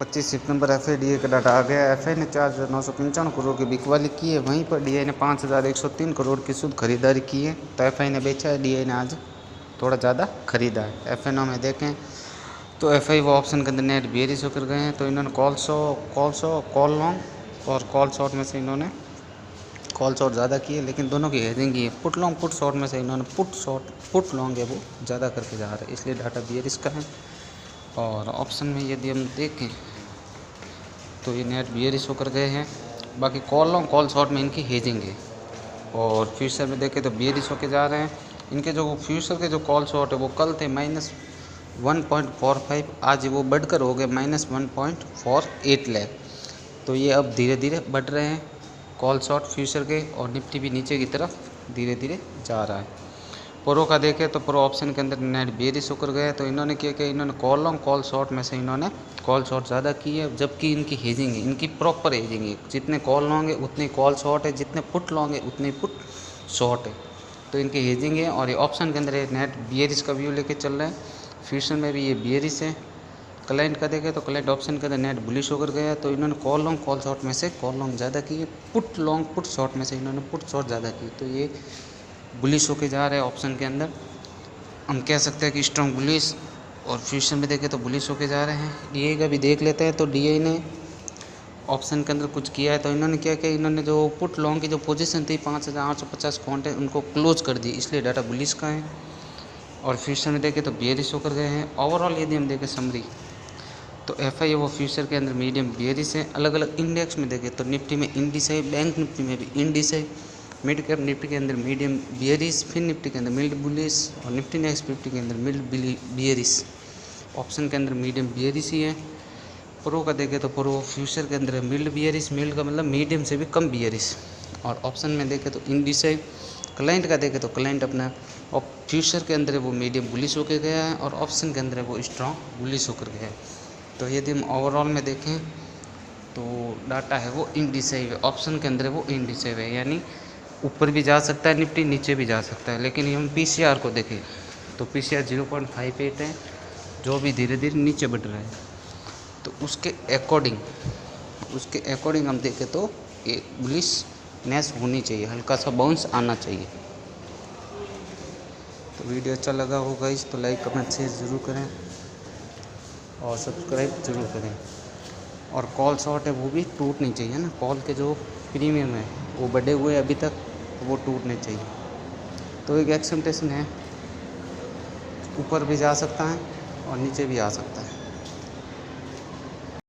25 सितंबर एफआईडीए का डाटा आ गया। एफआई ने 4,995 करोड़ की बिकवाली की है, वहीं पर डीआई ने 5,103 करोड़ की शुद्ध खरीदारी की है। तो एफआई ने बेचा है, डीआई ने आज थोड़ा ज़्यादा खरीदा है। एफएनओ में देखें तो एफआई वो ऑप्शन के अंदर नेट बेयरिश होकर गए हैं। तो इन्होंने कॉल लॉन्ग और कॉल शॉर्ट में से इन्होंने कॉल शॉर्ट ज़्यादा की है, लेकिन दोनों की हेजिंग की है। पुट लॉन्ग पुट शॉर्ट में से इन्होंने पुट लॉन्ग है वो ज़्यादा करके जा रहे हैं, इसलिए डाटा बेयरिश का है। और ऑप्शन में यदि हम देखें तो ये नेट बेयरिश होकर गए हैं। बाकी कॉल लॉन्ग कॉल शॉर्ट में इनकी हेजिंग है। और फ्यूचर में देखें तो बेयरिश होकर जा रहे हैं। इनके जो फ्यूचर के जो कॉल शॉर्ट है वो कल थे -1.45, आज वो बढ़कर हो गए -1.48 लाख। तो ये अब धीरे धीरे बढ़ रहे हैं कॉल शॉर्ट फ्यूचर के, और निफ्टी भी नीचे की तरफ धीरे धीरे जा रहा है। प्रो का देखें तो प्रो ऑप्शन के अंदर नेट बेयरिश होकर गए। तो इन्होंने क्या किया, इन्होंने कॉल लॉन्ग कॉल शॉर्ट में से इन्होंने कॉल शॉर्ट ज़्यादा की है, जबकि इनकी हेजिंग है, इनकी प्रॉपर हेजिंग है। जितने कॉल लॉन्ग है उतने कॉल शॉर्ट है, जितने पुट लॉन्ग है उतने पुट शॉर्ट है। तो इनकी हेजिंग है। और ये ऑप्शन के अंदर नेट बेयरिश का व्यू लेके चल रहे हैं। फ्यूचर में भी ये बेयरिश है। क्लाइंट का देखें तो क्लाइंट ऑप्शन के अंदर नेट बुलिश होकर गया। तो इन्होंने कॉल लॉन्ग कॉल शॉर्ट में से कॉल लॉन्ग ज़्यादा की है, पुट लॉन्ग पुट शॉर्ट में से इन्होंने पुट शॉर्ट ज़्यादा की। तो ये बुलिश होकर जा रहे हैं ऑप्शन के अंदर, हम कह सकते हैं कि स्ट्रॉन्ग बुलिश। और फ्यूचर में देखें तो बुलिश होके जा रहे हैं। डीआई का भी देख लेते हैं। तो डीआई ने ऑप्शन के अंदर कुछ किया है। तो इन्होंने क्या किया, इन्होंने जो पुट लॉन्ग की जो पोजीशन थी 5,850 पॉइंट है उनको क्लोज कर दी, इसलिए डाटा बुलिश का है। और फ्यूचर में देखें तो बेयरिश होकर गए हैं। ओवरऑल यदि हम देखें समरी तो एफआई वो फ्यूचर के अंदर मीडियम बेयरिश है। अलग अलग इंडेक्स में देखें तो निफ्टी में इंडिस है, बैंक निफ्टी में भी इंडिस है, मिड कैप निफ्टी के अंदर मीडियम बियरिश, फिन निफ्टी के अंदर मिल्ड बुलिश, और निफ्टी नेक्स्ट 50 के अंदर मिल्ड बियरिश। ऑप्शन के अंदर मीडियम बियरिश ही है। प्रो का देखें तो प्रो फ्यूचर के अंदर मिल्ड बियरिश, मिल्ड का मतलब मीडियम से भी कम बियरिश। और ऑप्शन में देखें तो इंडिस है। क्लाइंट का देखें तो क्लाइंट अपना और फ्यूचर के अंदर वो मीडियम बुलिश होकर गया है, और ऑप्शन के अंदर वो स्ट्रॉन्ग बुलिश होकर गया है। तो यदि हम ओवरऑल में देखें तो डाटा है वो इंडिसाइव है, ऑप्शन के अंदर वो इंडिसाइव है, यानी ऊपर भी जा सकता है निफ्टी, नीचे भी जा सकता है। लेकिन हम पीसीआर को देखें तो पीसीआर 0.58 है, जो भी धीरे धीरे नीचे बढ़ रहा है। तो उसके अकॉर्डिंग हम देखें तो ये बुलिशनेस होनी चाहिए, हल्का सा बाउंस आना चाहिए। तो वीडियो अच्छा लगा होगा इस तो लाइक कमेंट शेयर ज़रूर करें और सब्सक्राइब ज़रूर करें। और कॉल शॉर्ट है वो भी टूटनी चाहिए ना, कॉल के जो प्रीमियम है वो बढ़े हुए अभी तक, तो वो टूटने चाहिए। तो एक एक्सपेक्टेशन है, ऊपर भी जा सकता है और नीचे भी आ सकता है।